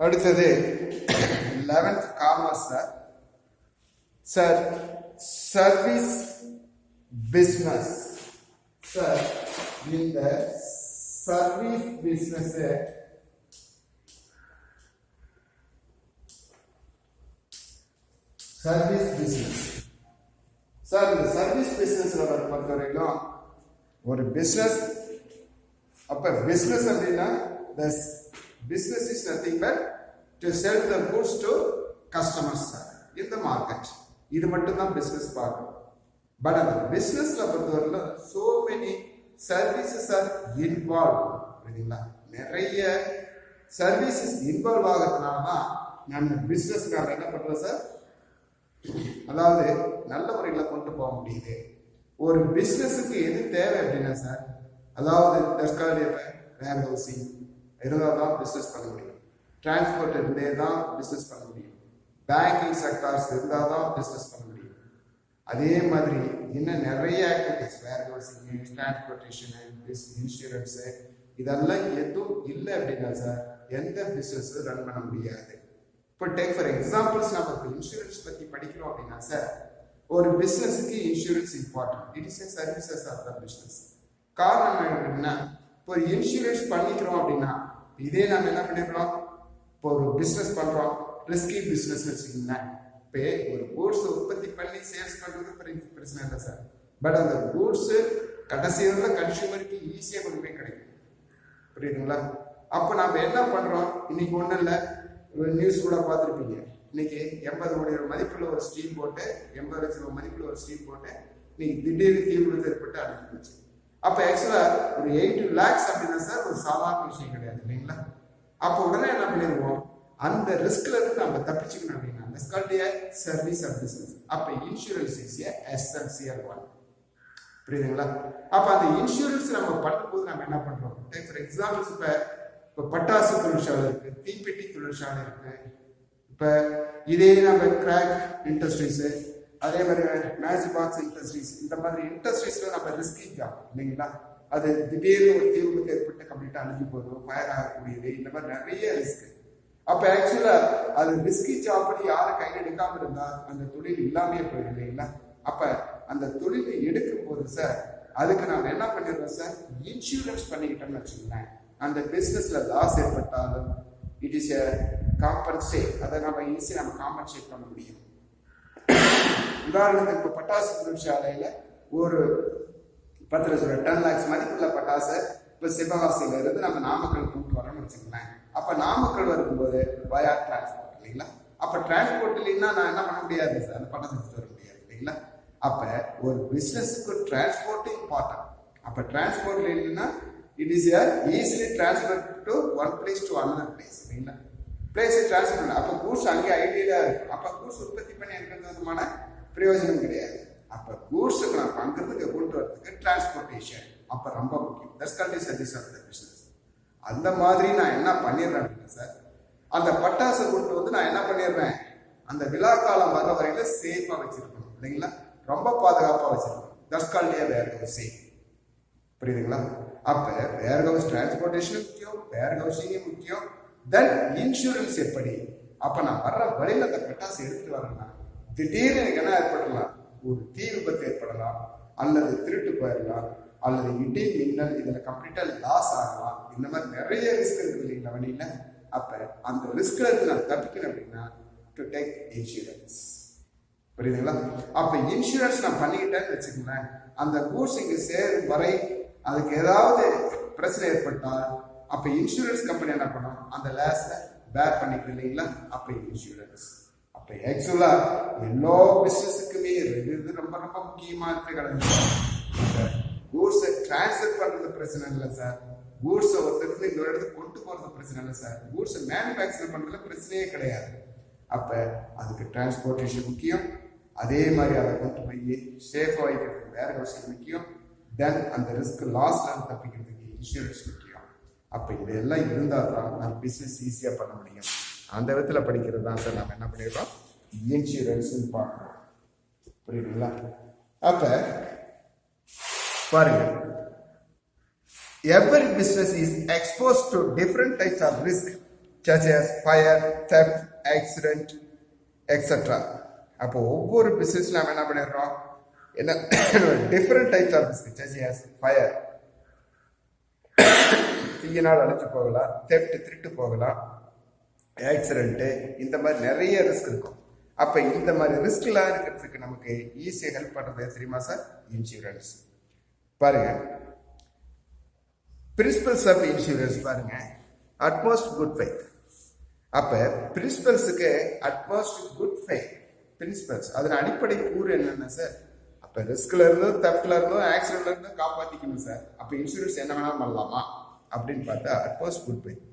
அடுத்தது 11th commerce sir service business sir. இந்த service business sir இந்த சர்வீஸ் பிஸ்னஸ்ல பொறுத்த வரைக்கும் ஒரு பிஸ்னஸ் அப்ப பிஸ்னஸ் அப்படின்னா business is nothing but to sell the goods to customers in the market. இது மட்டும் தான் business பார்க்கணும். But அந்த businessல பொறுத்தவரையில so many services are involved. புரியுதுங்களா? நிறைய சர்வீசஸ் இன்வால்வ் ஆகிறதுனால தான் நம்ம பிஸ்னஸ் நாம என்ன பண்றோம் சார், அதாவது நல்ல முறையில் கொண்டு போக முடியுது. ஒரு பிஸ்னஸுக்கு எது தேவை அப்படின்னா சார், அதாவது வேர் ஹவுசிங் இருந்தால் தான் பிஸ்னஸ் பண்ண முடியும், டிரான்ஸ்போர்ட் இருந்தே தான் பிஸ்னஸ் பண்ண முடியும், பேங்கிங் செக்டார்ஸ் இருந்தால் தான் பிஸ்னஸ் பண்ண முடியும். அதே மாதிரி இன்னும் நிறைய ஆக்டிவிட்டிஸ், வேர் ஹவுசிங், டிரான்ஸ்போர்ட்டேஷனு, இன்சூரன்ஸு, இதெல்லாம் எதுவும் இல்லை அப்படின்னா சார் எந்த பிஸ்னஸ் ரன் பண்ண முடியாது. இப்போ டேக் ஃபார் எக்ஸாம்பிள்ஸ், நம்ம இப்போ இன்சூரன்ஸ் பற்றி படிக்கிறோம் அப்படின்னா சார், ஒரு பிஸ்னஸுக்கு insurance important. It is a services of the business. காரணம் என்னன்னா, இப்போ ஒரு இன்சூரன்ஸ் பண்ணிக்கிறோம் அப்படின்னா இதே நம்ம என்ன பண்ணிடுறோம், இப்போ ஒரு பிஸ்னஸ் பண்ணுறோம், ரிஸ்கி பிஸ்னஸ் வச்சுக்கோங்களேன். இப்போ ஒரு கூட்ஸ் உற்பத்தி பண்ணி சேல்ஸ் பண்ணுறது பிரச்சனை இல்லை சார். பட் அந்த கூட்ஸு கடைசியில் கன்சியூமருக்கு ஈஸியாக கொண்டு போய் கிடைக்கும். புரியுதுங்களா? அப்போ நம்ம என்ன பண்ணுறோம், இன்னைக்கு ஒன்றும் இல்லை, நியூஸ் கூட பார்த்துருப்பீங்க, இன்னைக்கு 80 கோடி மதிப்புள்ள ஒரு ஸ்டீம் போட்டு, 80 லட்சம் மதிப்புள்ள ஒரு ஸ்டீம் போட்டு இன்னைக்கு திடீர்னு தீ விழுந்து ஏற்பட்டு அனுப்பிச்சு. அப்போ ஆக்சுவலா ஒரு 80 lakhs அப்படின்னா சார் ஒரு சாதாரண விஷயம் கிடையாது இல்லைங்களா? அப்போ உடனே என்ன பண்ணிடுவோம், அந்த ரிஸ்க்ல இருந்து நம்ம தப்பிச்சுக்கணும் அப்படின்னா சர்வீஸ் ஆஃப் பிசினஸ். அப்ப இன்சூரன்ஸ் இஸ் எசென்சியல் ஒன். புரியுதுங்களா? அப்ப அந்த இன்சூரன்ஸ் நம்ம பண்ணும்போது நம்ம என்ன பண்றோம், ஃபார் எக்ஸாம்பிள்ஸ் இப்ப பட்டாசு தொழிற்சாலை இருக்கு, தீப்பெட்டி தொழிற்சாலை இருக்கு, இப்ப இதே நம்ம கிராக் இண்டஸ்ட்ரீஸ், அதே மாதிரி மேஜிக் பாக்ஸ் இண்டஸ்ட்ரீஸ், இந்த மாதிரி இண்டஸ்ட்ரீஸ்ல நம்ம ரிஸ்கி ஜாப் இல்லைங்களா? அது திடீர்னு ஒரு தீவிரத்தை ஏற்பட்டு கம்ப்ளீட்டா அழிஞ்சு போதும், ஃபயர் ஆகக்கூடியது, இந்த மாதிரி நிறைய ரிஸ்க். அப்ப ஆக்சுவலா அது ரிஸ்கி ஜாப் படி யாரும் கையில் எடுக்காம இருந்தா அந்த தொழில் இல்லாமே போயிடும் இல்லைங்களா? அப்ப அந்த தொழிலை எடுக்கும் போது சார் அதுக்கு நாம என்ன பண்ணிடுறோம் சார், இன்சூரன்ஸ் பண்ணிக்கிட்டோம்னு வச்சுக்கோங்களேன். அந்த பிசினஸ்ல லாஸ் ஏற்பட்டாலும் இட் இஸ் எ காம்பன்சேட், அதை நம்ம ஈஸியாக நம்ம காம்பன்சேட் பண்ண முடியும். உதாரணத்துக்கு இப்போ பட்டாசு தொழிற்சாலையில ஒரு 10 லட்சம் 10 lakhs மதிப்புள்ள பட்டாசு இப்போ சிவகாசியில இருந்து நம்ம நாமக்கல் கூட்டு வரோம்னு வச்சுக்கோங்களேன். அப்ப நாமக்கல் வரும்போது வயா டிரான்ஸ்போர்ட் இல்லைங்களா? அப்ப டிரான்ஸ்போர்ட் இல்லைன்னா நான் என்ன பண்ண முடியாது சார், அந்த பணத்தை எடுத்துட்டு வர முடியாது இல்லைங்களா? அப்ப ஒரு பிசினஸுக்கு டிரான்ஸ்போர்ட் இம்பார்ட்டன்ட். அப்ப டிரான்ஸ்போர்ட் இல்லைன்னா it is easily transfer to one place to another place இல்லைங்களா? பிளேஸை டிரான்ஸ்பர் பண்ண அப்ப கூட்ஸ் அங்கே ஐடியா இருக்கும். அப்ப கூட்ஸ் உற்பத்தி பண்ணி எடுக்கிறதுமான பிரயோஜனம் கிடையாது. அப்ப கூட்ஸுக்கு நான் அங்கிருந்து கொண்டு வரதுக்கு டிரான்ஸ்போர்டேஷன் அப்ப ரொம்ப முக்கியம். That's called service of the business. அந்த மாதிரி நான் என்ன பண்ணிடுறேன் அப்படின்னா சார், அந்த பட்டாசை கொண்டு வந்து நான் என்ன பண்ணிடுறேன், அந்த விழா காலம் வர வரையில சேஃபா வச்சிருக்கணும் இல்லைங்களா? ரொம்ப பாதுகாப்பா வச்சிருக்கணும். That's called warehouse safe. புரியுதுங்களா? அப்ப வேர் ஹவுஸ் டிரான்ஸ்போர்டேஷன் முக்கியம், வேர் ஹவுசிங் முக்கியம், தென் இன்சூரன்ஸ் எப்படி. அப்ப நான் வர்ற வழியில அந்த பட்டாசு எடுத்துட்டு வரேன்னா திடீர்னு எனக்கு என்ன ஏற்படலாம், ஒரு தீ விபத்து ஏற்படலாம், அல்லது திருட்டு போயிடலாம், அல்லது இடி மின்னல், இதுல கம்ப்ளீட்டா லாஸ் ஆகலாம். இந்த மாதிரி நிறைய ரிஸ்க் இருக்கு இல்லைங்களா வழியில? அப்ப அந்த ரிஸ்க்ல இருந்து நான் தப்பிக்கணும் அப்படின்னா டு டேக் இன்சூரன்ஸ். புரியுதுங்களா? அப்ப இன்சூரன்ஸ் நான் பண்ணிக்கிட்டேன்னு வச்சுக்கோங்களேன், அந்த கூட்ஸ் இங்க சேரும் வரை அதுக்கு ஏதாவது பிரச்சனை ஏற்பட்டால் அப்ப இன்சூரன்ஸ் கம்பெனி என்ன பண்ணும், அந்த லாஸை பேர் பண்ணிக்கணும் இல்லைங்களா? அப்ப இன்சூரன்ஸ். அப்ப ஆக்சுவலா எல்லா பிசினஸுக்குமே இது ரொம்ப ரொம்ப முக்கியமான கடமை. கூட்ஸை டிரான்ஸ்ஃபர் பண்றது பிரச்சனை இல்லை சார், கூட்ஸை ஒருத்தருக்கு இன்னொரு இடத்துக்கு கொண்டு போறது பிரச்சனை இல்லை சார், கூட்ஸை மேனுஃபேக்சர் பண்றதுல பிரச்சனையே கிடையாது. அப்ப அதுக்கு டிரான்ஸ்போர்டேஷன் முக்கியம், அதே மாதிரி அதை கொண்டு போய் சேஃபா வைக்கிறதுக்கு வேர் ஹவுசிங் முக்கியம், தென் அந்த ரிஸ்க் லாஸ்ல தப்பிக்கிறதுக்கு இன்சூரன்ஸ் முக்கியம். அப்ப இதெல்லாம் இருந்தால் தான் நம்ம பிசினஸ் ஈஸியா பண்ண முடியும். அந்த விதத்துல படிக்கிறது தான் சார் நம்ம என்ன பண்ணிடுறோம், இன்சூரன்ஸ் பார்க்கணும். புரியுதுங்களா? அப்ப பாருங்க, every business is exposed to different types of risk such as fire, theft, accident, etc. அப்போ ஒவ்வொரு பிசினஸ்ல நாம என்ன பண்ணிடுறோம், என்ன different types of risk, such as fire, தீயினால் அழிஞ்சு போகலாம், theft திருட்டு போகலாம், ஆக்சிடென்ட், இந்த மாதிரி நிறைய ரிஸ்க் இருக்கும். அப்ப இந்த மாதிரி ரிஸ்க்லாம் இருக்கிறதுக்கு நமக்கு ஈஸியாக ஹெல்ப் பண்றது தெரியுமா சார்? இன்சூரன்ஸ். பாருங்க, பிரின்சிபல்ஸ் ஆஃப் இன்சூரன்ஸ் பாருங்க, அட்மோஸ்ட் குட் ஃபெய்த். அப்ப பிரின்சிபல்ஸுக்கு அட்மோஸ்ட் குட் ஃபெய்த் பிரின்சிபல்ஸ், அதன் அடிப்படை கூறு என்னன்னா சார், அப்ப ரிஸ்க்ல இருந்தும் தெஃப்ட்ல இருந்தும் ஆக்சிடென்ட்ல இருந்தும் காப்பாத்திக்கணும் சார். அப்ப இன்சூரன்ஸ் என்ன வேணாலும் பண்ணலாமா அப்படின்னு பார்த்தா அட்மோஸ்ட் குட் ஃபெய்த்,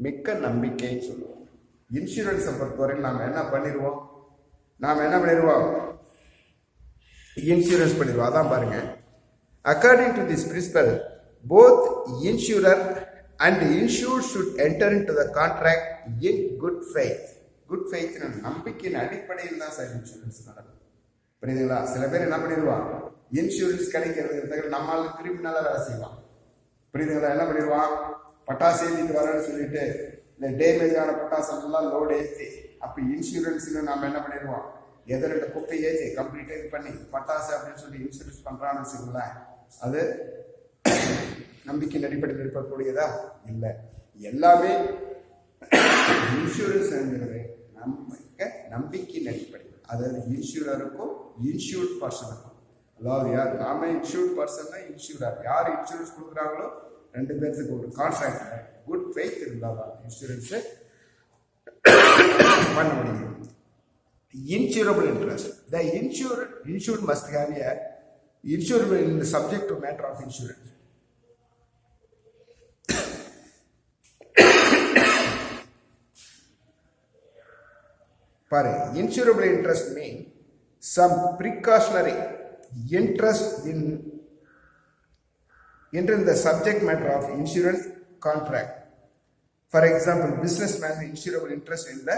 மிக்க நம்பிக்கைன்னு சொல்லுவோம். இன்சூரன்ஸை பொறுத்தவரைக்கும் நாம என்ன பண்ணிடுவோம், இன்சூரன்ஸ் பண்ணிடுவோம். அதான் பாருங்க, according to this principle, both insurer and insured should enter into the contract in good faith. Good faith நம்பிக்கையின் அடிப்படையில் தான் சார் இன்சூரன்ஸ் நடக்கும். புரியுதுங்களா? சில பேர் என்ன பண்ணிடுவான், இன்சூரன்ஸ் கிடைக்கிறது நம்மளால கிரிமினலா வேலை செய்வான். புரியுதுங்களா? என்ன பண்ணிடுவான், பட்டாசு ஏற்றிட்டு வரேன்னு சொல்லிட்டு இந்த டேமேஜ் ஆன பட்டாசெல்லாம் லோடு ஏற்றி, அப்ப இன்சூரன்ஸ்னு நம்ம என்ன பண்ணிடுவோம், எதை ரெண்டு குப்பை ஏற்றி கம்ப்ளீட் பண்ணி பட்டாசு அப்படின்னு சொல்லி இன்சூரன்ஸ் பண்றான்னு வச்சுக்கோங்களேன். அது நம்பிக்கையின் அடிப்படையில் இருக்கக்கூடியதா இல்லை. எல்லாமே இன்சூரன்ஸ் என்கிறது நம்பிக்கையின் அடிப்படையில், அதாவது இன்சூரருக்கும் இன்சூர்ட் பர்சனுக்கும், அதாவது யார் நாம இன்சூர்ட் பர்சன் இன்சூரர், யார் இன்சூரன்ஸ் கொடுக்குறாங்களோ ரெண்டு பேருக்கு ஒரு கான்ட்ராக்ட் குட் ஃபெய்த் இருந்தால் தான் இன்சூரன்ஸ் பண்ண முடியும். Insurable interest. The insured must have a insurable in the subject to matter of insurance. Insurable interest means some precautionary interest in the subject matter of insurance contract. For example, businessman insurable interest in the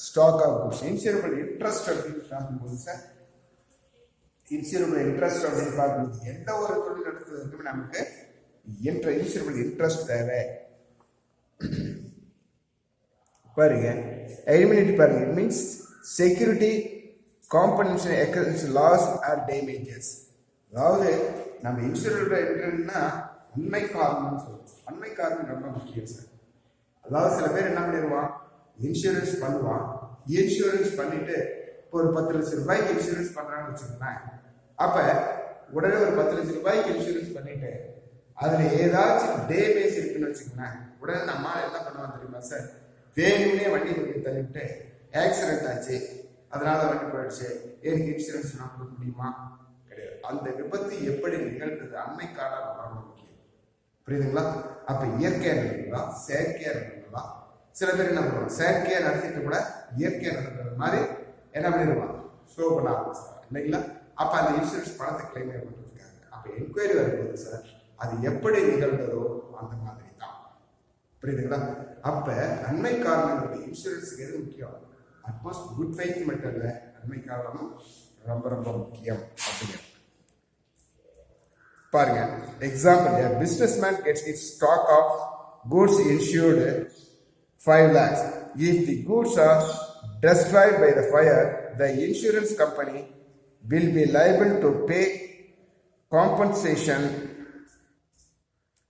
stock of goods. Insurable interest அப்படின்னு பார்க்கும்போது sir, இன்சூரபிள் interest அப்படின்னு பார்க்கும்போது எந்த ஒரு தொழில் நடத்துவதற்கும் நமக்கு இன்சூரபிள் interest தேவை. பாருங்க, எலிமினேட் பாருங்க, it means security compensation against loss or damages. அதாவது நம்ம இன்சூரபிள் என்னன்னா அண்மை காரணம்னு சொல்லுவோம். அண்மை காரணம் ரொம்ப முக்கியம் சார். அதாவது சில பேர் என்ன பண்ணிடுவான், இன்சூரன்ஸ் பண்ணுவான், இன்சூரன்ஸ் பண்ணிட்டு இப்போ ஒரு 10 லட்சம் ரூபாய்க்கு இன்சூரன்ஸ் பண்றான்னு வச்சுக்கோங்களேன். அப்ப உடனே ஒரு 10 லட்சம் ரூபாய்க்கு இன்சூரன்ஸ் பண்ணிட்டு அதுல ஏதாச்சும் டேமேஜ் இருக்குன்னு வச்சுக்கோங்களேன், உடனே நம்ம என்ன பண்ணுவான் தெரியுமா சார், வேணும்னே வண்டி கொண்டு தள்ளிவிட்டு ஆக்சிடென்ட் ஆச்சு, அதனால வண்டி போயிடுச்சு, எனக்கு இன்சூரன்ஸ் நான் கொடுக்க முடியுமா? கிடையாது. அந்த விபத்து எப்படி நிகழ்ந்தது அன்னைக்கான ரொம்ப முக்கியம். புரியுதுங்களா? அப்ப இயற்கையா நடக்கலாம், செயற்கையா நடக்கலாம். சில பேர் என்ன பண்ணுவாங்க, செயற்கையா நடத்திட்டு கூட இயற்கையா நடக்கிற மாதிரி என்ன பண்ணிடுவாங்க, ஸ்லோ பண்ண ஆரம்பிச்சிருவாங்க இல்லைங்களா? அப்ப அந்த இன்சூரன்ஸ் பணத்தை கிளைம் பண்ணிருக்காங்க. அப்ப என்கொயரி வரும்போது சார் அது எப்படி நிகழ்ந்ததோ அந்த மாதிரி தான். புரியுதுங்களா? அப்ப நன்மை காரணம் இன்சூரன்ஸுக்கு எது முக்கியம், அட்மோஸ்ட் குட் ஃபெய்த் மட்டும் இல்லை, நன்மை காரணமும் ரொம்ப ரொம்ப முக்கியம் அப்படிங்க. பாருங்க, example, a businessman gets its stock of goods insured 5 lakhs. If the goods are destroyed by the fire, the insurance company will be liable to pay compensation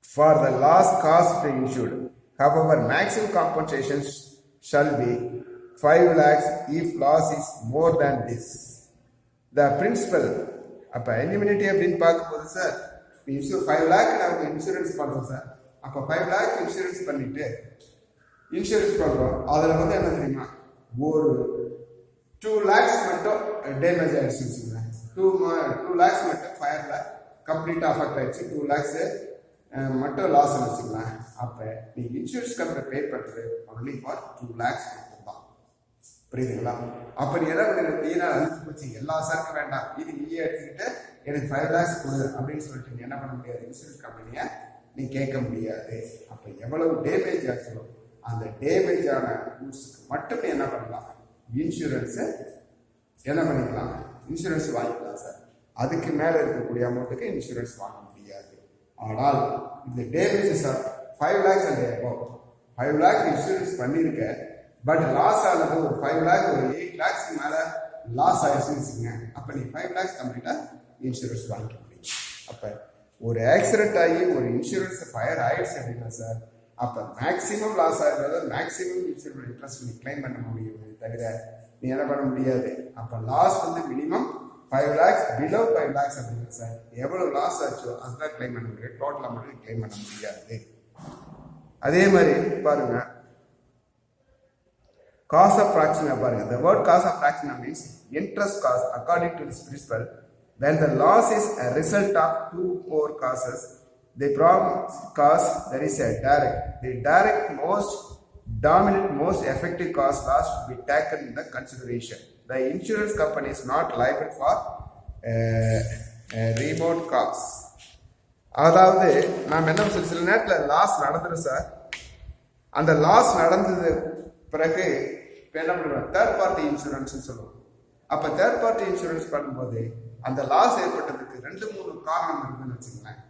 for the loss caused to insured. However, maximum compensation shall be 5 lakhs if loss is more than this. The principle, அப்ப எலிமினிட்டி அப்படின்னு பார்க்கும்போது sir, 5 lakh நாம insurance பண்றோம் sir. அப்ப 5 lakh insurance பண்ணிட்டு insurance பண்றோம், அதுல என்ன தெரியுமா, ஒரு 2 lakhs மட்டும் டேமேஜ் ஆயிடுச்சு, 2 lakhs மட்டும் ஃபயர்ல கம்ப்ளீட்டா அஃபெக்ட் ஆயிடுச்சு, 2 lakhs மட்டும் லாஸ் வச்சுக்கலாம். அப்ப நீ இன்சூரன்ஸ் கம்பெனி பே பண்றது ஒன்லி ஃபார் 2 lakhs மட்டும் தான். புரியுதுங்களா? அப்ப நீ என்ன பண்ணி அழுத்து போச்சு, எல்லா சரக்கு வேண்டாம், இது நீயே எடுத்துக்கிட்டு எனக்கு 5 lakhs கொடு அப்படின்னு சொல்லிட்டு நீ என்ன பண்ண முடியாது, இன்சூரன்ஸ் கம்பெனியை நீ கேட்க முடியாது. அப்ப எவ்வளவு டேமேஜ் ஆச்சோ அந்த டேமேஜ் ஆன கூட்ஸுக்கு மட்டுமே என்ன பண்ணலாம், இன்சூரன்ஸை என்ன பண்ணிக்கலாம், இன்சூரன்ஸ் வாங்கிக்கலாம் சார். அதுக்கு மேல இருக்கக்கூடிய அமௌண்ட்டுக்கு இன்சூரன்ஸ் வாங்க முடியாது. ஆனால் இந்த damages are 5 lakhs and above, 5 lakh insurance பண்ணியிருக்கேன், பட் லாஸ் ஆனது ஒரு 5 lakh ஒரு 8 lakhs மேலே லாஸ் ஆயிடுச்சுன்னு. அப்போ நீ 5 lakhs கம்ப்ளீட்டாக இன்சூரன்ஸ் வாங்கிக்க முடியும். அப்போ ஒரு ஆக்சிடென்ட் ஆகி ஒரு இன்சூரன்ஸ் ஃபயர் ஆயிடுச்சு அப்படின்னா சார், அப்போ மேக்ஸிமம் லாஸ் ஆகிறத மேக்ஸிமம் இன்சூரன்ஸ் இன்ட்ரெஸ்ட் நீ கிளைம் பண்ண முடியும், தவிர நீ என்ன பண்ண முடியாது. அப்போ லாஸ் வந்து மினிமம் 5 lakhs, பிலோ 5 lakhs அப்படின்னா சார் எவ்வளோ லாஸ் ஆச்சோ அதுதான் கிளைம் பண்ண முடியும், டோட்டல் அமௌண்ட் கிளைம் பண்ண முடியாது. அதே மாதிரி பாருங்க, காஸ்ட் ஆஃப் ஃபிராக்ஷனா பாருங்க. The word cost of fraction means interest cost according to this principle. When the loss is a result of two more causes, the problem cause that is a direct. The direct most dominant, most effective cause loss to be taken in the consideration. The insurance company is not liable for remote costs. அதாவது நாம் என்ன சில நேரத்தில் loss நடந்துடும் sir. அந்த loss நடந்தது பிறகு இப்போ என்ன பண்ணுவோம், தேர்ட் பார்ட்டி இன்சூரன்ஸ் சொல்லுவோம். அப்போ தேர்ட் பார்ட்டி இன்சூரன்ஸ் பண்ணும்போது அந்த லாஸ் ஏற்பட்டதுக்கு 2-3 காரணம் இருக்குன்னு வச்சுங்களேன்.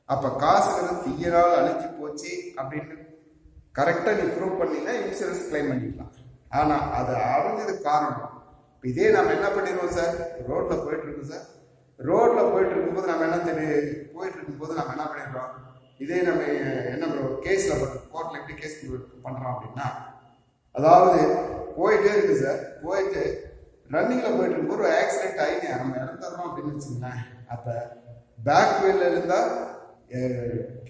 அப்போ காசுங்கிறது தீயனால் அழிஞ்சு போச்சு அப்படின்னு கரெக்டாக நீ ப்ரூவ் பண்ணினா இன்சூரன்ஸ் கிளைம் பண்ணிக்கலாம். ஆனால் அது அழிஞ்சது காரணம். இப்போ இதே நம்ம என்ன பண்ணிடுவோம் சார், ரோட்டில் போயிட்டு இருக்கோம் சார், ரோட்டில் போயிட்டு இருக்கும்போது நம்ம என்ன போயிட்டு இருக்கும்போது நம்ம என்ன பண்ணிடுறோம், இதே நம்ம என்ன பண்ணுறோம், கேஸில் கோர்ட்டில் எப்படி கேஸ் பண்ணுறோம் அப்படின்னா, அதாவது போயிட்டே இருக்கு சார், போயிட்டு ரன்னிங்கில் போயிட்டு இருக்கும்போது ஒரு ஆக்சிடென்ட் ஆகி நம்ம இறந்துடுறோம் அப்படின்னு வச்சுங்களேன். அப்போ பேக் வீலில் இருந்தால்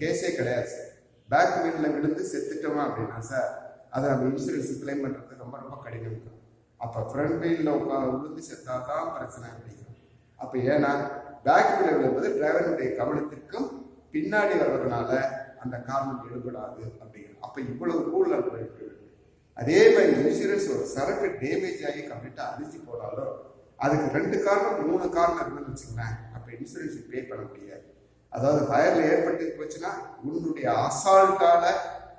கேஸே கிடையாது சார். பேக் வீலில் விழுந்து செத்துட்டோமா அப்படின்னா சார் அதை நம்ம இன்சூரன்ஸ் கிளைம் பண்ணுறது ரொம்ப ரொம்ப கடினம் இருக்கும். அப்போ ஃப்ரண்ட் வீலில் விழுந்து செத்தா தான் பிரச்சனை அப்படிங்கிறோம். அப்போ ஏன்னா பேக் வீலில் விழும்போது டிரைவருடைய கவனத்திற்கும் பின்னாடி வர்றதுனால அந்த காரணம் எடுபடாது அப்படிங்கிறோம். அப்போ இவ்வளவு ரூல் போயிட்டு. அதே மாதிரி இன்சூரன்ஸ் ஒரு சரக்கு டேமேஜ் ஆகி கம்ப்ளீட்டாக அழிச்சு போனாலும் அதுக்கு 2 காரணம் 3 காரணம் இருக்குன்னு வச்சுங்களேன். அப்போ இன்சூரன்ஸ் பே பண்ண முடியாது. அதாவது ஃபயர்ல ஏற்பட்டு போச்சுன்னா உன்னுடைய அசால்ட்டால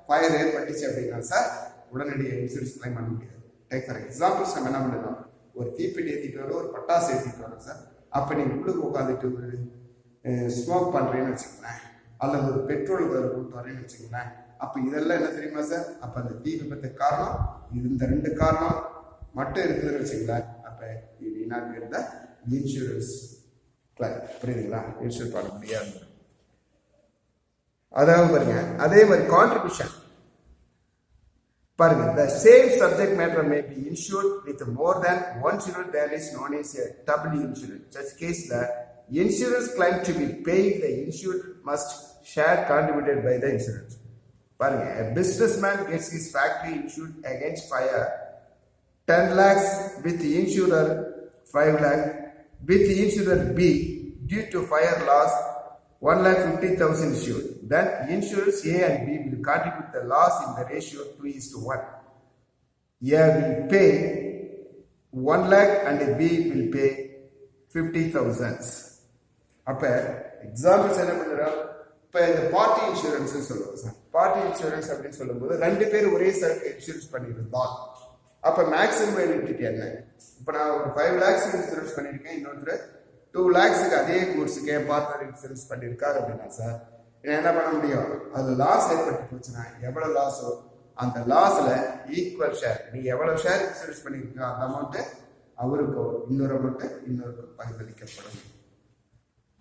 ஃபயர் ஏற்பட்டுச்சு அப்படின்னா சார் உடனடியாக இன்சூரன்ஸ் கிளைம் பண்ண முடியாது. டேக் ஃபார் எக்ஸாம்பிள்ஸ் நம்ம என்ன பண்ணலாம், ஒரு தீப்பெட்டி ஏற்றிட்டு வரோம், ஒரு பட்டாசு ஏற்றிட்டு வரோம் சார். அப்போ நீ உள்ளுக்கு உட்காந்துட்டு ஒரு ஸ்மோக் பண்ணுறேன்னு வச்சுக்கோங்களேன், அல்லது ஒரு பெட்ரோல் கூட்டு வரேன்னு வச்சுக்கோங்களேன். அப்போ இதெல்லாம் என்ன தெரியுமா சார், அப்போ அந்த தீ விபத்துக்கு காரணம் இந்த 2 காரணம் மட்டும் இருக்குதுன்னு வச்சுங்களேன். அப்போ இது வீணாக இருந்த இன்சூரன்ஸ் கிளைம், புரியுதுங்களா, இன்சூர் பண்ண முடியாது. அதாவது பாருங்க, அதே மாதிரி கான்ட்ரிபியூஷன் பாருங்க. The same subject matter may be insured with more than one insurance. There is known as a double insurance. Such case, the insurance claim to be paid, the insured must share contributed by the insurance. பாருங்க, a businessman gets his factory insured against fire 10 lakhs with the insurer 5 lakhs. With the insurer B, due to fire loss 1,50,000 insured. Then insurers A and B will contribute the loss in the ratio 2:1. A will pay 1 lakh and B will pay 50,000. அப்ப examples என்ன பண்றோம், இப்போ இந்த party insurance சொல்லுவோம் sir. Party insurance அப்படின்னு சொல்லும்போது 2 பேர் ஒரே சரக்கு இன்சூரன்ஸ் பண்ணியிருந்தோம். அப்போ மேக்ஸிமம் எலிஜிபிலிட்டி என்ன, இப்போ நான் ஒரு 5 lakhs இன்சூரன்ஸ் பண்ணியிருக்கேன், இன்னொருத்தர் 2 lakhsக்கு அதே கோர்ஸுக்கு பார்ட்னர் இன்சூரன்ஸ் பண்ணியிருக்காரு அப்படின்னா சார் என்ன பண்ண முடியும், அது லாஸ் ஏற்பட்டு போச்சுன்னா எவ்வளோ லாஸோ அந்த லாஸில் ஈக்குவல் ஷேர், நீ எவ்வளோ ஷேர் இன்சூரன்ஸ் பண்ணியிருக்கோ அந்த அமௌண்ட்டு அவருக்கு இன்னொரு அமௌண்ட்டு இன்னொருக்கு பகிர்ந்தளிக்கப்படும்.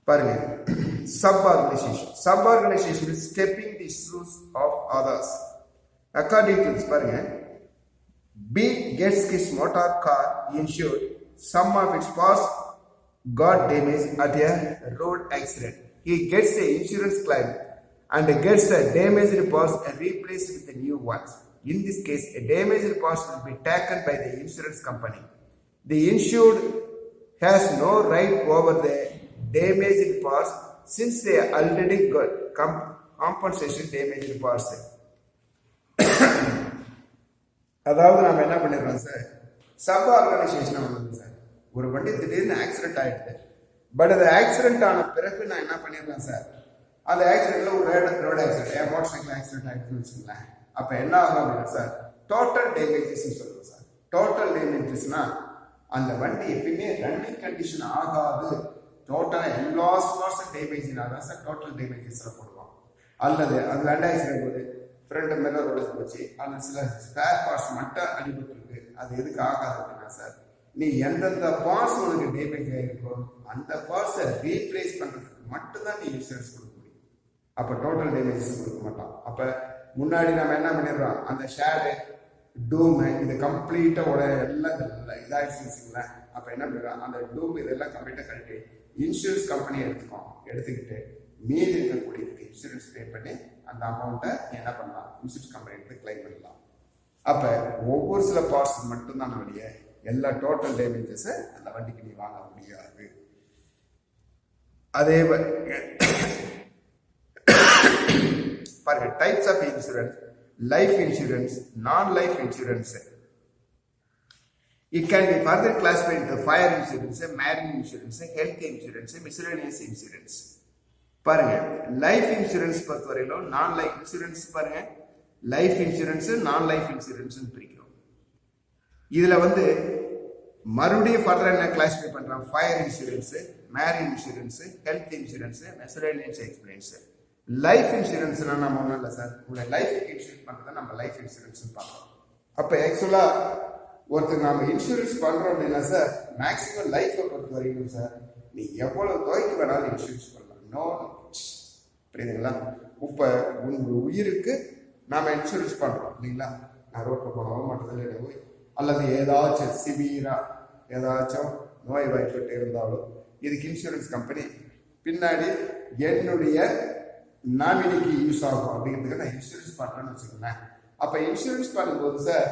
பாருங்க, sub-organisation is stepping the shoes of others. According to this, பாருங்க, B gets his motor car insured. Some of its parts got damaged at a road accident. He gets a insurance claim and gets the damaged parts replaced with the new ones. In this case, a damaged parts will be taken by the insurance company. The insured has no right over the damaged parts since they already got compensation damaged parts. அதாவது நம்ம என்ன பண்ணிடுறோம் sir, sub organisation வந்து sir ஒரு வண்டி திடீர்னு accident ஆயிடுது. But அது ஆக்சிடென்ட் ஆன பிறகு நான் என்ன பண்ணிடுறேன் சார், அந்த ஆக்சிடென்ட்ல ஒரு road accident, motor cycle accident ஆயிடுச்சுன்னு வச்சுக்கோங்களேன். அப்போ என்ன ஆகும் அப்படின்னா சார் டோட்டல் டேமேஜஸ் சொல்லுவோம் சார். டோட்டல் டேமேஜஸ்னா அந்த வண்டி எப்பயுமே ரன்னிங் கண்டிஷன் ஆகாது, டோட்டலாக எல்லா ஸ்பாட்ஸும் டேமேஜ்னா தான் சார் டோட்டல் டேமேஜஸ்ல போடுவோம். அல்லது அது லேண்ட் ஆக்சிடென்ட் போது ஃப்ரண்ட் மிரர் உடச்சு போச்சு, ஆனால் சில ஸ்பேர் பார்ட்ஸ் மட்டும் அடிபட்டுருக்கு. அது எதுக்கு ஆகாது அப்படின்னா சார், நீ எந்தெந்த பார்ட்ஸ் உனக்கு டேமேஜ் ஆகிருக்கோ அந்த பார்ட்ஸை ரீப்ளேஸ் பண்ணுறதுக்கு மட்டும்தான் நீ இன்சூரன்ஸ் கொடுக்க முடியும். அப்போ டோட்டல் டேமேஜஸ் கொடுக்க மாட்டோம். அப்போ முன்னாடி நம்ம என்ன பண்ணிடுறோம், அந்த ஷேடு டூமு இது கம்ப்ளீட்டாக எல்லாம் இதாகிடுச்சுன்னு வச்சுங்களேன். அப்போ என்ன பண்ணிடுறோம், அந்த டூம் இதெல்லாம் கம்ப்ளீட்டாக கழட்டி இன்சூரன்ஸ் கம்பெனி எடுத்துக்கிட்டு மீதி இருக்கக்கூடியதுக்கு இன்சூரன்ஸ் பே பண்ணி அந்த அமௌண்ட்டை என்ன பண்ணலாம், இன்சூரன்ஸ் கம்பெனிக்கு கிளைம் பண்ணலாம். அப்போ ஒவ்வொரு சில பார்ட்ஸ் மட்டும்தான் வழியே எல்லா டோட்டல் டேமேஜஸை அந்த வண்டிக்கு நீ வாங்க முடியாது. அதே பாருங்க, types of insurance, life insurance, non life insurance. It can be further classified into fire insurance, marine insurance, health insurance, miscellaneous insurance. பாருங்க, லைஃப் இன்சூரன்ஸ் பொறுத்தவரையிலும் நான் லைஃப் இன்சூரன்ஸ் பாருங்க, life insurance non life insurance பிரிக்கிறோம். இதுல மறுபடியும் further என்ன classify பண்றோம், fire insurance, marine insurance, health insurance, miscellaneous expense. Life insurance நம்ம ஒன்றும் இல்லை சார், உங்களை லைஃப் இன்சூரன்ஸ் பண்றதை நம்ம லைஃப் இன்சூரன்ஸ் பார்க்கலாம். அப்ப ஆக்சுவலா ஒருத்தர் நம்ம இன்சூரன்ஸ் பண்றோம் அப்படின்னா சார், மேக்சிமம் லைஃப்பை பொறுத்த வரைக்கும் சார் நீ எவ்வளவு தொகைக்கு வேணாலும் இன்சூரன்ஸ் பண்ணலாம். நோ, புரியுதுங்களா? இப்போ உங்க உயிருக்கு நாம இன்சூரன்ஸ் பண்றோம் இல்லைங்களா? நான் ரோட்ல போனோம் மட்டும் போய் அல்லது ஏதாச்சும் சிவியரா ஏதாச்சும் நோய் வாய்ப்பட்டு இருந்தாலும் இதுக்கு இன்சூரன்ஸ் கம்பெனி பின்னாடி என்னுடைய நாமினிக்கு யூஸ் ஆகும் அப்படிங்கிறதுக்கு நான் இன்சூரன்ஸ் பண்றேன்னு வச்சுக்கோங்களேன். அப்ப இன்சூரன்ஸ் பண்ணும்போது சார்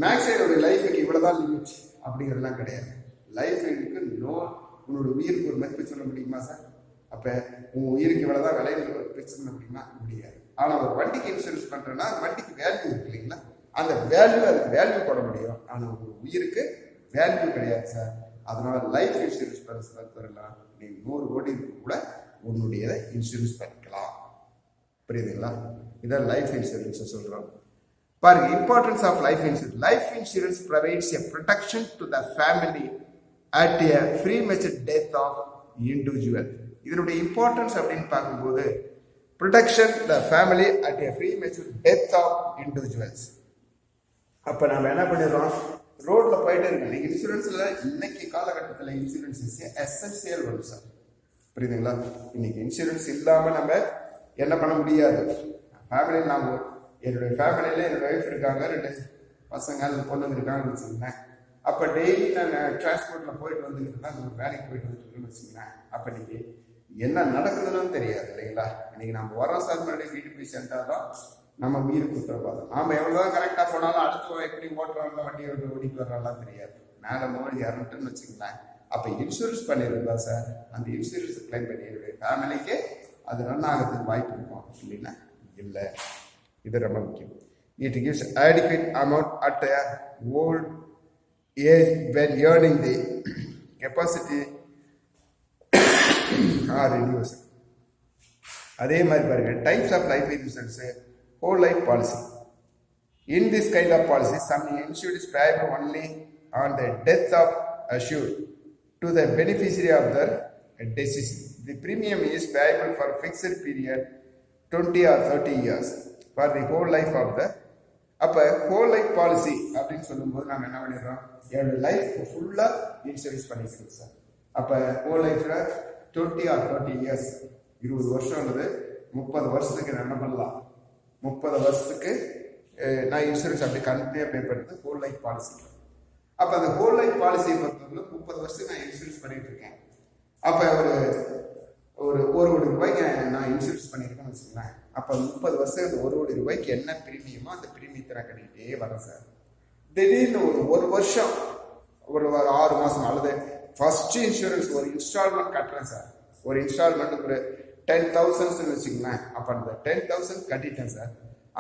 மேக்ஸிமம் லைஃபுக்கு இவ்வளவுதான் லிமிட் அப்படிங்கிறதுலாம் கிடையாது. லைஃபுக்கு உன்னோட உயிருக்கு ஒரு மதிப்பு சொல்ல முடியுமா சார்? அப்ப உன் உயிருக்கு இவ்வளவுதான் விலைன்னு பிரச்சனை முடியுமா? முடியாது. ஆனா ஒரு வண்டிக்கு இன்சூரன்ஸ் பண்றேன்னா அந்த வண்டிக்கு வேல்யூ இருக்கு இல்லைங்களா? அந்த அதுக்கு வேல்யூ போட முடியும். ஆனா ஒரு உயிருக்கு வேல்யூ கிடையாது சார். அதனால லைஃப் இன்சூரன்ஸ் பண்ணலாம். நீ 100 கோடி கூட உன்னுடைய இன்சூரன்ஸ் பண்ணிக்கலாம். புரியுதுங்களா? இதான் லைஃப் இன்சூரன்ஸ் சொல்றோம். பாருங்க, importance of life insurance. Life insurance provides a protection to the family at a premature death of individual. இதனுடைய இம்பார்ட்டன்ஸ் அப்படின்னு பார்க்கும்போது protection the family at a premature death of individuals. அப்ப நாம என்ன பண்ணிடுறோம், ரோட்ல போயிட்டே இருக்கோம். நீங்க இன்சூரன்ஸ்ல இன்னைக்கு காலகட்டத்தில் இன்சூரன்ஸ் எசென்சியல் ஒன்று சார். புரியுதுங்களா? இன்னைக்கு இன்சூரன்ஸ் இல்லாம நம்ம என்ன பண்ண முடியாது. ஃபேமிலி நாம என்னுடைய ஃபேமிலியில என்னோட ஒய்ஃப் இருக்காங்க, 2 பசங்க அந்த பொண்ணுங்க இருக்காங்கன்னு வச்சுக்கோங்களேன். அப்போ டெய்லி நாங்கள் டிரான்ஸ்போர்ட்ல போயிட்டு வந்துட்டு தான் நம்ம வேலைக்கு போயிட்டு வந்துட்டு இருக்கோம்னு வச்சுக்கோங்களேன். அப்போ இன்னைக்கு என்ன நடக்குதுன்னு தெரியாது இல்லைங்களா? இன்னைக்கு நம்ம வரோம் சார், முன்னாடி வீட்டுக்கு போய் சேர்ந்தாதான் நம்ம உயிருக்கு உத்தரவாதம். நாம எவ்வளவுதான் கரெக்டா போனாலும் அடுத்த எப்படி ஓட்டுறாங்க வண்டியை ஓடிட்டு வர்றாங்கலாம் தெரியாது. மேல மோடி இறந்துட்டுன்னு வச்சுக்கோங்களேன். அப்ப இன்சூரன்ஸ் பண்ணிருந்தா சார் அந்த இன்சூரன்ஸ் கிளைம் பண்ணி என்னுடைய ஃபேமிலிக்கு அது ரன் ஆகிறதுக்கு வாய்ப்பு இருக்கும் இல்லைன்னா இல்லை. இது ரொம்ப முக்கியம். It gives adequate amount at a old age when earning the capacity are reduced. அதே மாதிரி பாருங்க, types of life insurance, whole life policy. In this kind of policy, some insured is payable only on the death of assured to the beneficiary of the deceased. The premium is payable for fixed period 20 or 30 years for the whole life of the. அப்போ whole life policy அப்படின்னு சொல்லும்போது நம்ம என்ன பண்ணிடுறோம், என்னோட life ஃபுல்லாக insurance பண்ணிக்கிறோம் sir. அப்போ ஹோல் லைஃப்ல 20 or 30 இயர்ஸ், 20 வருஷம் அல்லது 30 வருஷத்துக்கு என்ன பண்ணலாம், 30 வருஷத்துக்கு நான் இன்சூரன்ஸ் அப்படி கண்டினியூ பே பண்ணுறது ஹோல் லைஃப் பாலிசி. அப்போ அந்த ஹோல் லைஃப் பாலிசியை பொறுத்தவரை 30 வருஷத்துக்கு நான் இன்சூரன்ஸ் பண்ணிட்டு இருக்கேன். அப்போ ஒரு கோடி ரூபாய்க்கு நான் இன்சூரன்ஸ் பண்ணியிருக்கேன்னு வச்சுக்கோங்களேன். அப்போ 30 வருஷத்துக்கு 1 கோடி ரூபாய்க்கு என்ன பிரீமியமோ அந்த பிரீமியத்தை நான் கட்டிக்கிட்டே வரேன் சார். திடீர்னு ஒரு வருஷம் ஒரு 6 மாதம் அல்லது ஃபர்ஸ்ட் இன்சூரன்ஸ் ஒரு இன்ஸ்டால்மெண்ட் கட்டுறேன் சார். ஒரு இன்ஸ்டால்மெண்ட் ஒரு 10,000 வச்சுக்கோங்களேன். அப்போ அந்த 10,000 கட்டிட்டேன் சார்.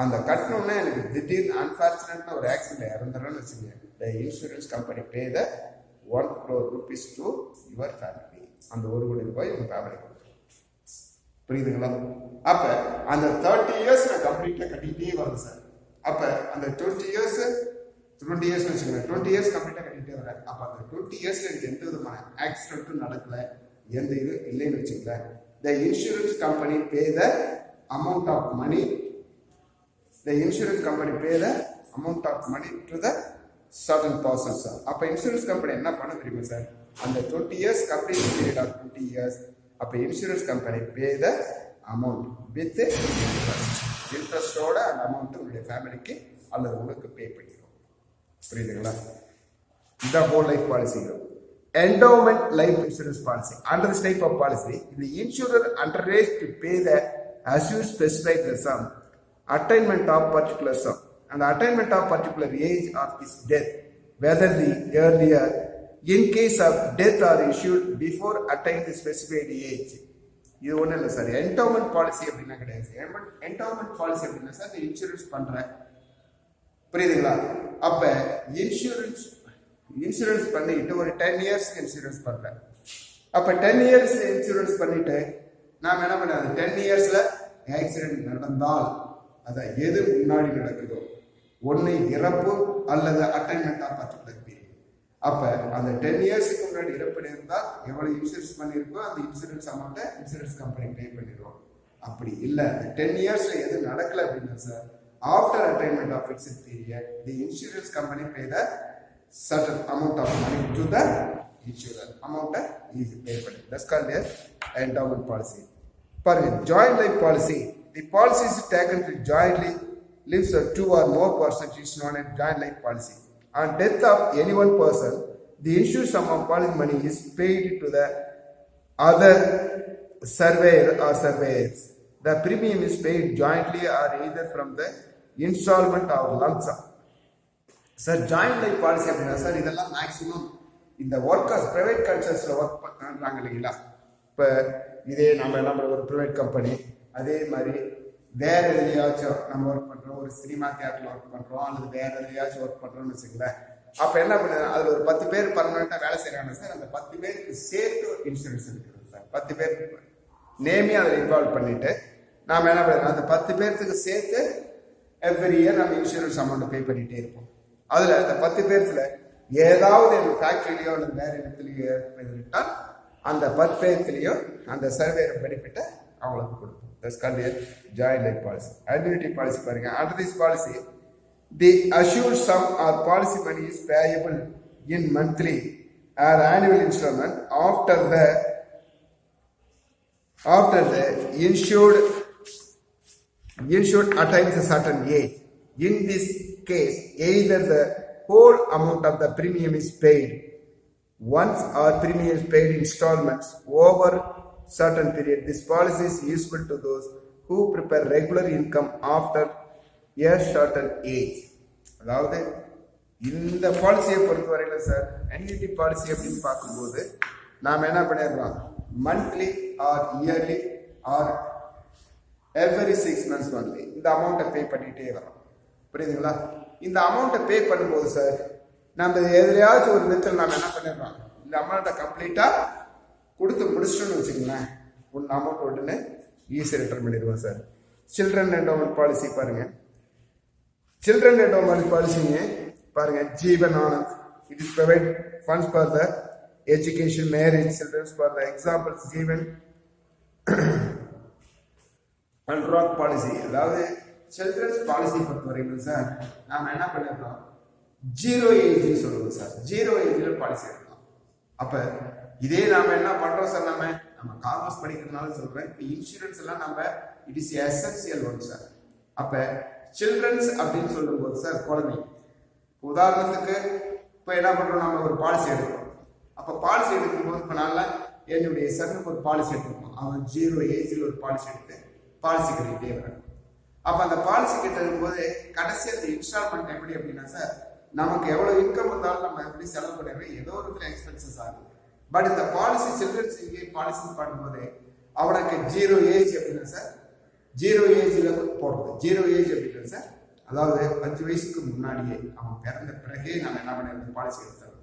அந்த கட்டணும்னா எனக்கு திடீர்னு அன்பார்ச்சுனேட்னா ஒரு ஆக்சிடென்ட் இறந்துடுறேன்னு வச்சுக்கோங்க. த insurance company pay the 1 crore rupees to your family. அந்த 1 கோடி ரூபாய் உங்க ஃபேமிலி கொடுத்துரும். புரியுதுங்களா? அப்ப அந்த 30 இயர்ஸ் நான் கம்ப்ளீட்டா கட்டிட்டே வரேன் சார். அப்ப அந்த 20 இயர்ஸ் வச்சுக்கோங்க, 20 இயர்ஸ் கம்ப்ளீட்டா கட்டிட்டே வரேன். அப்ப அந்த 20 இயர்ஸ்ல எனக்கு எந்த விதமான ஆக்சிடென்ட்டும் நடக்கல, எந்த இது இல்லைன்னு வச்சுக்கல. The insurance company pay the amount of money the insurance company pay the amount of money to the certain person, sir. அப்ப insurance company என்ன பண்ண தெரியுமா சார், அந்த 20 years completion period of 20 years, அப்ப insurance company pay the amount with interest ஓட அந்த amount உங்களுடைய ஃபேமிலிக்கு அல்லது உங்களுக்கு பே பண்ணிடும். புரியுதுங்களா? The whole life policy. Endowment life insurance policy. Under this type of policy, the insurer undertakes to pay the assured specified the sum, attainment of particular sum, and the attainment of particular age of his death, whether the earlier, in case of death or issued before attain the specified age. இது ஒன்றும் இல்லை sir. என்டவுமெண்ட் policy அப்படின்னா கிடையாது. என்டவுமெண்ட் policy அப்படின்னா sir insurance பண்றேன், புரியுதுங்களா? அப்ப insurance பண்ணிட்டு ஒரு 10 years இன்சூரன்ஸ் பண்றேன். அப்ப 10 years இன்சூரன்ஸ் பண்ணிட்டு நாம என்ன பண்ண, 10 yearsல ஆக்சிடென்ட் நடந்தால் அதான் எது முன்னாடி நடக்குதோ, ஒன்னு இறப்பு அல்லது அட்டைன்மெண்ட் ஆஃப் பர்டிகுலர் பீரியட். அப்ப அந்த 10 yearsக்கு முன்னாடி இறப்பு இருந்தால் எவ்வளவு இன்சூரன்ஸ் பண்ணிருக்கோ அந்த இன்சூரன்ஸ் அமௌண்ட்டை இன்சூரன்ஸ் கம்பெனி பே பண்ணிடுவோம். அப்படி இல்ல, அந்த 10 yearsல எது நடக்கல அப்படின்னா sir, after attainment of fixed period the insurance company pay the certain amount of money to the insurer. Amount is paid for it. That's called as endowment policy. பாருங்க, joint life policy. The policy is taken to jointly lives of 2 or more persons is known as joint life policy. On death of any one person, the insured sum of policy money is paid to the other surveyor or surveyors. The premium is paid jointly or either from the installment or lump sum. Sir joint life policy அப்படின்னா sir இதெல்லாம் maximum இந்த workers private கல்ச்சர்ஸில் work பண்ணுறாங்க இல்லைங்களா? இப்போ இதே நம்ம என்ன பண்ணுற ஒரு ப்ரைவேட் கம்பெனி, அதே மாதிரி வேற எதுலையாச்சும் நம்ம ஒர்க் பண்ணுறோம், ஒரு சினிமா தியேட்டரில் ஒர்க் பண்ணுறோம் அல்லது வேற எதுலையாச்சும் ஒர்க் பண்ணுறோம்னு வச்சுங்களேன். அப்போ என்ன பண்ணுறது, அதில் ஒரு 10 பேர் பர்மனெண்ட்டாக வேலை செய்கிறாங்க சார். அந்த 10 பேருக்கு சேர்த்து இன்சூரன்ஸ் இருக்குது சார். 10 பேர் நேமே அதில் இன்வால்வ் பண்ணிட்டு நாம் என்ன பண்ணுறோம், அந்த 10 பேர்த்துக்கு சேர்த்து எவ்ரி இயர் நம்ம இன்சூரன்ஸ் அமௌண்ட் பே பண்ணிகிட்டே இருப்போம். அதுல அந்த 10 பேர்த்துல ஏதாவது ஃபேக்டரியிலயோ அல்லது வேற இடத்துலயோ ஏற்பட்டால் அந்த 10 பேர்த்திலையோ அந்த சர்வேர் பெனிஃபிட்டை அவங்களுக்கு கொடுப்போம். That's called a joint life policy. Annuity policy பாருங்க. Under this policy, the assured sum or policy money is payable in monthly or annual installment after the insured attains a certain age. In this case, either the whole amount of the premium is paid once or premium is paid installments over certain period. This policy is useful to those who prepare regular income after a certain age. அதாவது இந்த பாலிசியை பொறுத்த வரையில sir, annuity policy அப்படின்னு பார்க்கும்போது நாம் என்ன பண்ணிடுறோம், monthly or yearly or every 6 months only இந்த அமௌண்ட்டை பே பண்ணிட்டே வரோம். புரியுதுங்களா? இந்த அமௌண்ட்டை பே பண்ணும்போது சார் நம்ம எதிலையாச்சும் ஒரு விதத்தில் நம்ம என்ன பண்ணிடுறோம், இந்த அமௌண்ட்டை கம்ப்ளீட்டாக கொடுத்து முடிச்சிட்டோம்னு வச்சுக்கோங்களேன், ஒன்று அமௌண்ட் உடனே ஈஸியாக ரிட்டர்ன் பண்ணிடுவோம் சார். சில்ட்ரன் என்டோமெண்ட் பாலிசி பாருங்க. சில்ட்ரன் என்டோமெண்ட் பாலிசிங்க பாருங்க, Jeevan Anand. It is provide funds for the education, marriage, childrens for the examples Jeevan and rock policy. அதாவது சில்ட்ரன்ஸ் பாலிசி பொறுத்த வரைக்கும் சார் நாம என்ன பண்ணிருக்கோம், 0 ஏஜ் சொல்லுவோம் சார். 0 ஏஜ்ல பாலிசி எடுக்கலாம். அப்ப இதே நாம என்ன பண்றோம் சார், நம்ம காமர்ஸ் படிக்கிறதுனால சொல்றேன், இப்போ இன்சூரன்ஸ் எல்லாம் நம்ம it is essential one sir. அப்ப சில்ட்ரன்ஸ் அப்படின்னு சொல்லும் போது சார் குழந்தை, உதாரணத்துக்கு இப்போ என்ன பண்றோம், நம்ம ஒரு பாலிசி எடுக்கிறோம். அப்ப பாலிசி எடுக்கும்போது இப்போ நான் என்னுடைய சனுக்கு ஒரு பாலிசி எடுத்துருக்கோம். அவன் 0 ஏஜ்ல ஒரு பாலிசி எடுத்து பாலிசி கட்டிக்கிட்டே வரான். அப்ப அந்த பாலிசி கிட்ட இருக்கும்போது கடைசி அந்த இன்ஸ்டால்மெண்ட் எப்படி அப்படின்னா சார், நமக்கு எவ்வளவு இன்கம் வந்தாலும் நம்ம எப்படி செலவு பண்ணுறோம், ஏதோ ஒரு இடத்துல எக்ஸ்பென்சஸ் ஆகும். பட் இந்த பாலிசி சில்ட்ரன்ஸ் பாலிசி பண்ணும்போது அவனுக்கு 0 ஏஜ் அப்படின்னா சார், 0 ஏஜ்ல போடுறது. 0 ஏஜ் அப்படின்னா சார், அதாவது 5 வயசுக்கு முன்னாடியே அவன் பிறந்த பிறகே நம்ம என்ன பண்ண பாலிசி எடுத்தாங்க.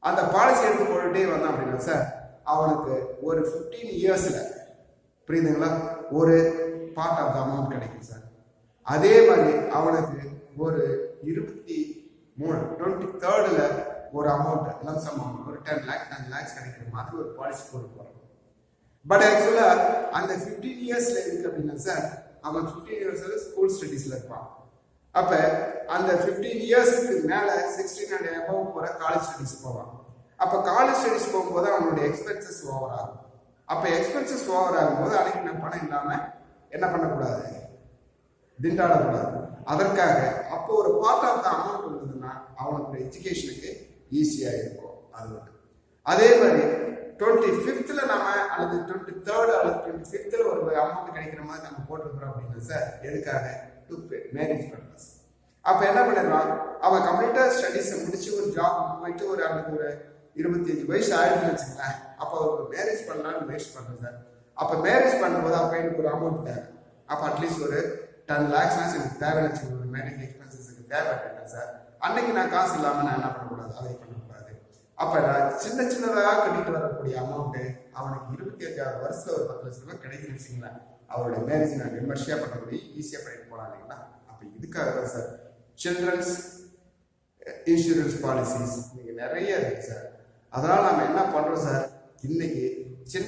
அந்த பாலிசி எடுத்து போட்டுட்டே வந்தான் அப்படின்னா சார், அவனுக்கு ஒரு 15 இயர்ஸ்ல புரியுதுங்களா ஒரு பார்ட் ஆஃப் த அமௌண்ட் கிடைக்கும் சார். அதே மாதிரி அவனுக்கு ஒரு 23rd ஒரு அமௌண்ட் லம்சம் அமௌண்ட் ஒரு 10 lakhs கிடைக்கிற மாதிரி ஒரு பாலிசி போட்டு போறான். பட் ஆக்சுவலா அந்த 15 இயர்ஸ்ல இருக்கு அப்படின்னா சார், அவன் 15 இயர்ஸ்ல ஸ்கூல் ஸ்டடீஸ்ல இருப்பான். அப்ப அந்த 15 இயர்ஸ்க்கு மேல 16 அண்ட் above போற காலேஜ் ஸ்டடிஸ் போவான். அப்ப காலேஜ் ஸ்டடிஸ் போகும்போது அவனுடைய எக்ஸ்பென்சஸ் ஓவர் ஆகும். அப்ப எக்ஸ்பென்சஸ் ஓவர் ஆகும்போது அன்னைக்கு நான் பணம் இல்லாம என்ன பண்ணக்கூடாது, திண்டாடக்கூடாது. அதற்காக அப்போ ஒரு பார்ட் ஆஃப் த அமௌண்ட் இருந்ததுன்னா அவனுக்கு எஜுகேஷனுக்கு ஈஸியா இருக்கும். அது அதே மாதிரி 25th நம்ம அல்லது 23rd அல்லது 25th ஒரு அமௌண்ட் கிடைக்கிற மாதிரி நம்ம போட்டிருக்கிறோம் அப்படின்னா சார் எதுக்காக, டு மேரேஜ் பர்பஸ். அப்ப என்ன பண்ணிடுவான், அவன் கம்ப்ளீட்டா ஸ்டடிஸ் முடிச்சு ஒரு ஜாப் போயிட்டு ஒரு அவனுக்கு ஒரு 25 வயசு ஆயிடுச்சுன்னு வச்சுங்களேன். அப்போ அவருக்கு மேரேஜ் பண்ணலாம்னு வேஸ்ட் பண்றேன் சார். அப்ப மேரேஜ் பண்ணும்போது அப்ப எனக்கு ஒரு அமௌண்ட் தேவை. அப்ப அட்லீஸ்ட் ஒரு 10 lakhs எனக்கு தேவைன்னு வச்சுக்கோங்க, மேரேஜ் எக்ஸ்பென்சஸ்க்கு தேவை அப்படின்னா சார் அன்னைக்கு நான் காசு இல்லாம நான் என்ன பண்ணக்கூடாது, அதை பண்ணக்கூடாது. அப்ப சின்ன சின்னதாக கட்டிட்டு வரக்கூடிய அமௌண்ட் அவனுக்கு 25ஆவது வருஷத்துல ஒரு 10 லட்சம் ரூபாய் கிடைக்குன்னு வச்சுங்களேன். அவருடைய மேரேஜ் நான் விமர்சையா பண்ணக்கூடிய ஈஸியா பண்ணிட்டு போலாம் இல்லைங்களா. அப்ப இதுக்காக தான் சார் சில்ட்ரன்ஸ் இன்சூரன்ஸ் பாலிசிஸ் இன்னைக்கு நிறைய இருக்கு சார். அதனால நம்ம என்ன பண்றோம் சார், இன்னைக்கு சின்ன